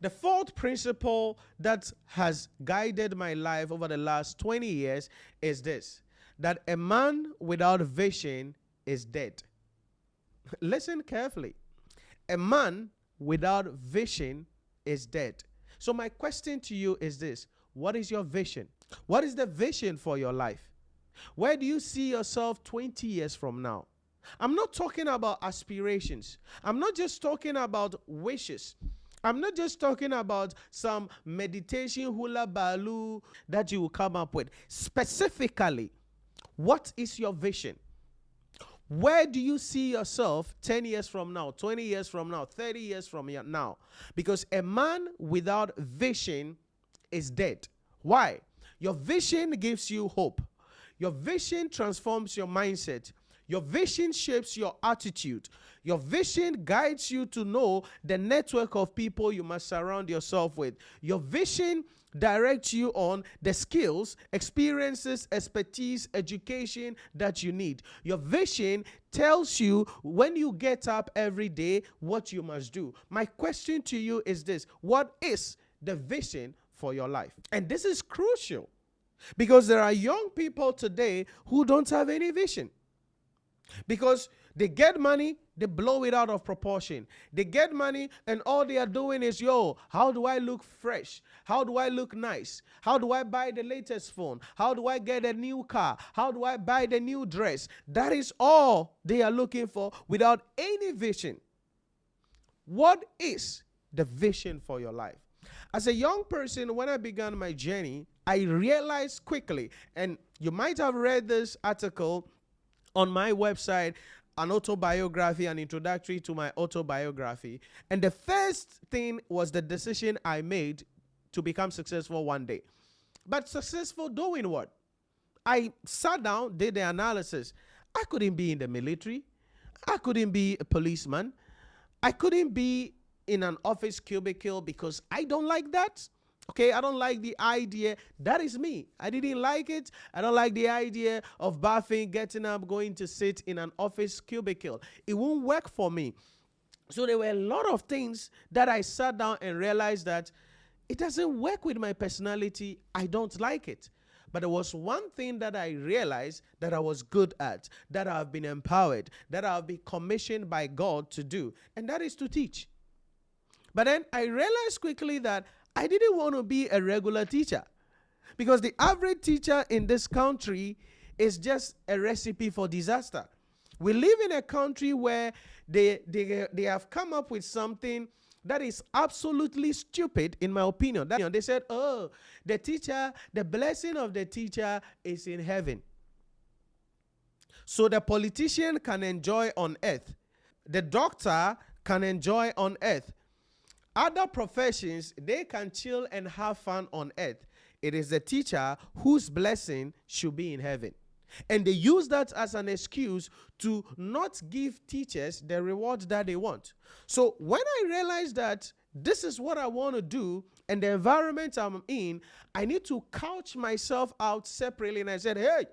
The fourth principle that has guided my life over the last 20 years is this, that a man without vision is dead. Listen carefully. A man without vision is dead. So my question to you is this: what is your vision? What is the vision for your life? Where do you see yourself 20 years from now? I'm not talking about aspirations. I'm not just talking about wishes. I'm not just talking about some meditation hula baloo that you will come up with. Specifically, what is your vision? Where do you see yourself 10 years from now, 20 years from now, 30 years from now? Because a man without vision is dead. Why? Your vision gives you hope. Your vision transforms your mindset. Your vision shapes your attitude. Your vision guides you to know the network of people you must surround yourself with. Your vision directs you on the skills, experiences, expertise, education that you need. Your vision tells you when you get up every day what you must do. My question to you is this: what is the vision for your life? And this is crucial because there are young people today who don't have any vision. Because they get money, they blow it out of proportion. They get money and all they are doing is, how do I look fresh? How do I look nice? How do I buy the latest phone? How do I get a new car? How do I buy the new dress? That is all they are looking for without any vision. What is the vision for your life? As a young person, when I began my journey, I realized quickly, and you might have read this article on my website, an autobiography, an introductory to my autobiography. And the first thing was the decision I made to become successful one day. But successful doing what? I sat down, did the analysis. I couldn't be in the military. I couldn't be a policeman. I couldn't be in an office cubicle because I don't like that. Okay, I don't like the idea. That is me. I didn't like it. I don't like the idea of bathing, getting up, going to sit in an office cubicle. It won't work for me. So there were a lot of things that I sat down and realized that it doesn't work with my personality. I don't like it. But there was one thing that I realized that I was good at, that I've been empowered, that I've been commissioned by God to do, and that is to teach. But then I realized quickly that I didn't want to be a regular teacher because the average teacher in this country is just a recipe for disaster. We live in a country where they have come up with something that is absolutely stupid, in my opinion. They said, the teacher, the blessing of the teacher is in heaven. So the politician can enjoy on earth. The doctor can enjoy on earth. Other professions, they can chill and have fun on earth. It is the teacher whose blessing should be in heaven. And they use that as an excuse to not give teachers the reward that they want. So when I realized that this is what I want to do and the environment I'm in, I need to couch myself out separately. And I said, hey,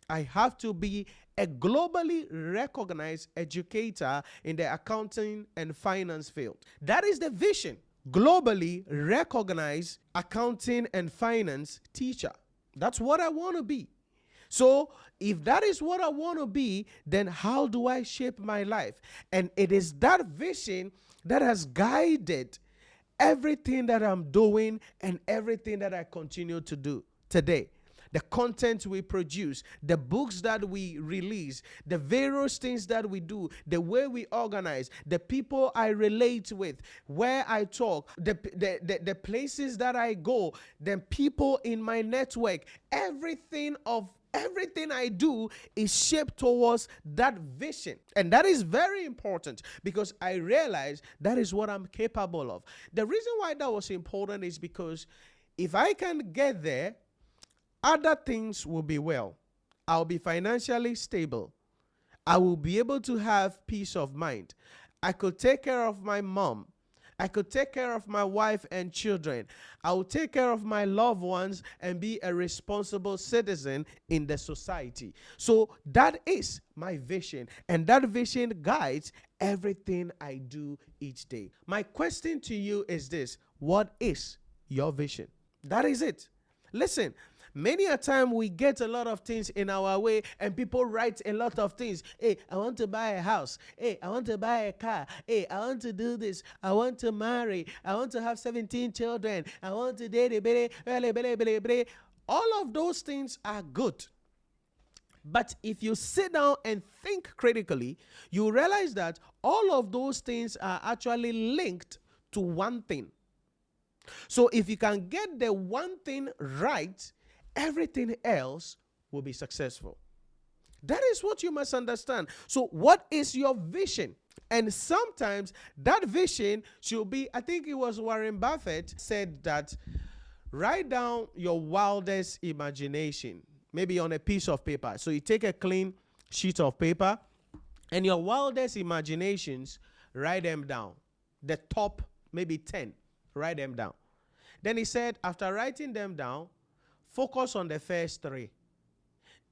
I have to be a globally recognized educator in the accounting and finance field. That is the vision. Globally recognized accounting and finance teacher. That's what I want to be. So if that is what I want to be, then how do I shape my life? And it is that vision that has guided everything that I'm doing and everything that I continue to do today. The content we produce, the books that we release, the various things that we do, the way we organize, the people I relate with, where I talk, the places that I go, the people in my network, everything I do is shaped towards that vision. And that is very important because I realize that is what I'm capable of. The reason why that was important is because if I can get there, other things will be well. I'll be financially stable. I will be able to have peace of mind. I could take care of my mom. I could take care of my wife and children. I will take care of my loved ones and be a responsible citizen in the society. So that is my vision, and that vision guides everything I do each day. My question to you is this: What is your vision? That is it. Listen, many a time we get a lot of things in our way and people write a lot of things. Hey, I want to buy a house. Hey, I want to buy a car. Hey, I want to do this. I want to marry. I want to have 17 children. I want to date. All of those things are good. But if you sit down and think critically, you realize that all of those things are actually linked to one thing. So if you can get the one thing right, everything else will be successful. That is what you must understand. So what is your vision? And sometimes that vision should be, I think it was Warren Buffett said that, write down your wildest imagination, maybe on a piece of paper. So you take a clean sheet of paper and your wildest imaginations, write them down. The top, maybe 10, write them down. Then he said, after writing them down, focus on the first 3.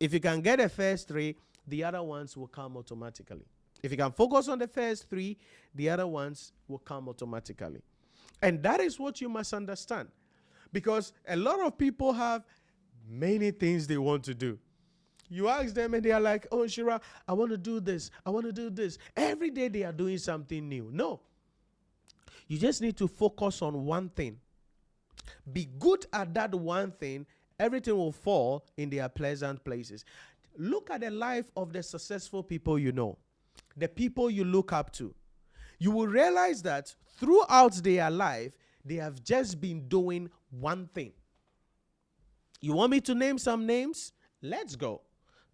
If you can get the first 3, the other ones will come automatically. If you can focus on the first 3, the other ones will come automatically. And that is what you must understand. Because a lot of people have many things they want to do. You ask them and they are like, oh, Nhyira, I want to do this. I want to do this. Every day they are doing something new. No. You just need to focus on one thing. Be good at that one thing. Everything will fall in their pleasant places. Look at the life of the successful people you know, the people you look up to. You will realize that throughout their life, they have just been doing one thing. You want me to name some names? Let's go.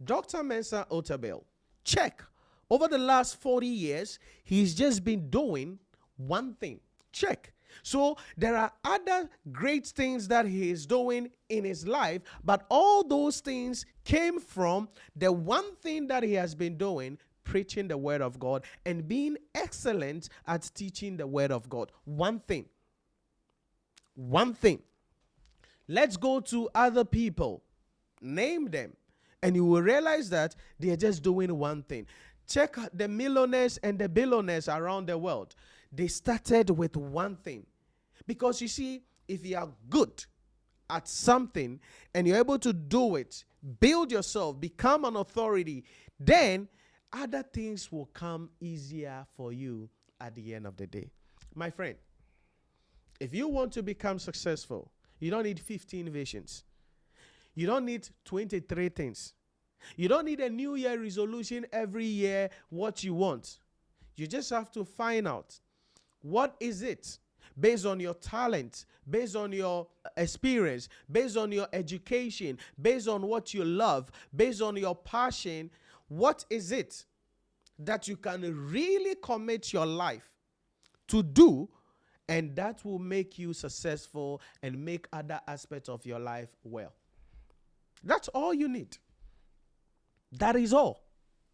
Dr. Mensa Otabil. Check. Over the last 40 years, he's just been doing one thing. Check. So there are other great things that he is doing in his life, but all those things came from the one thing that he has been doing, preaching the word of God and being excellent at teaching the word of God. One thing. One thing. Let's go to other people. Name them. And you will realize that they are just doing one thing. Check the millionaires and the billionaires around the world. They started with one thing. Because you see, if you are good at something and you're able to do it, build yourself, become an authority, then other things will come easier for you at the end of the day. My friend, if you want to become successful, you don't need 15 visions. You don't need 23 things. You don't need a New Year resolution every year, what you want. You just have to find out what is it based on your talent, based on your experience, based on your education, based on what you love, based on your passion. What is it that you can really commit your life to do, and that will make you successful and make other aspects of your life well? That's all you need. That is all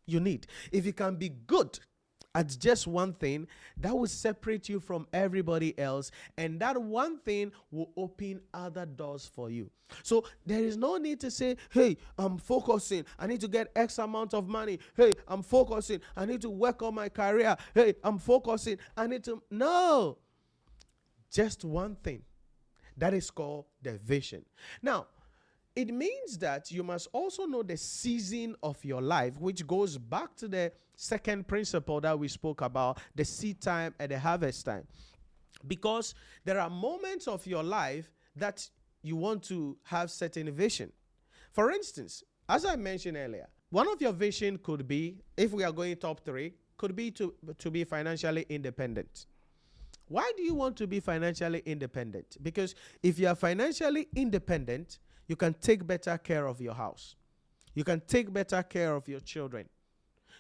you need. If you can be good at just one thing, that will separate you from everybody else, and that one thing will open other doors for you. So there is no need to say, hey, I'm focusing, I need to get X amount of money. Hey, I'm focusing, I need to work on my career. Hey, I'm focusing, I need to... No. Just one thing. That is called the vision. Now, it means that you must also know the season of your life, which goes back to the second principle that we spoke about, the seed time and the harvest time. Because there are moments of your life that you want to have certain vision. For instance, as I mentioned earlier, one of your vision could be, if we are going top 3, could be to be financially independent. Why do you want to be financially independent? Because if you are financially independent, you can take better care of your house. You can take better care of your children.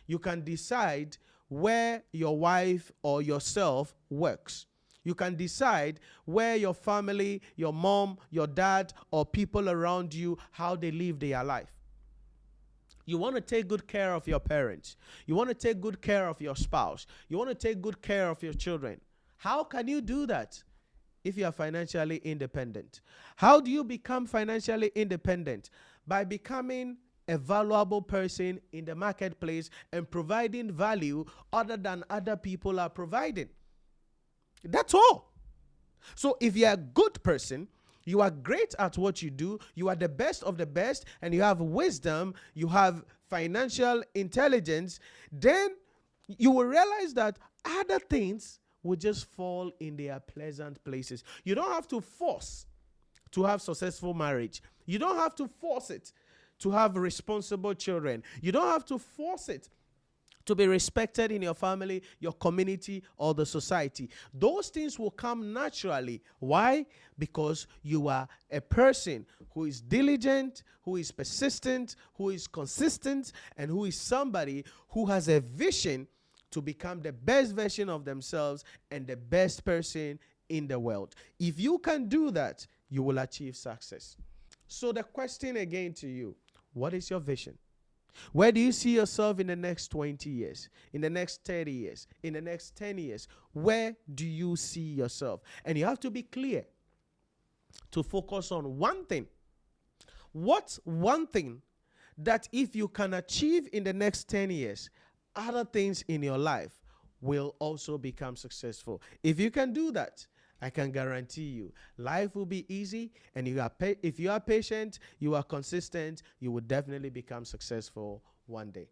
You can decide where your wife or yourself works. You can decide where your family, your mom, your dad, or people around you, how they live their life. You want to take good care of your parents. You want to take good care of your spouse. You want to take good care of your children. How can you do that if you are financially independent? How do you become financially independent? By becoming a valuable person in the marketplace and providing value other than other people are providing. That's all. So if you're a good person, you are great at what you do, you are the best of the best, and you have wisdom, you have financial intelligence, then you will realize that other things will just fall in their pleasant places. You don't have to force to have successful marriage. You don't have to force it to have responsible children. You don't have to force it to be respected in your family, your community, or the society. Those things will come naturally. Why? Because you are a person who is diligent, who is persistent, who is consistent, and who is somebody who has a vision to become the best version of themselves and the best person in the world. If you can do that, you will achieve success. So the question again to you, what is your vision? Where do you see yourself in the next 20 years, in the next 30 years, in the next 10 years? Where do you see yourself? And you have to be clear to focus on one thing. What's one thing that if you can achieve in the next 10 years, other things in your life will also become successful? If you can do that, I can guarantee you, life will be easy, and if you are patient, you are consistent, you will definitely become successful one day.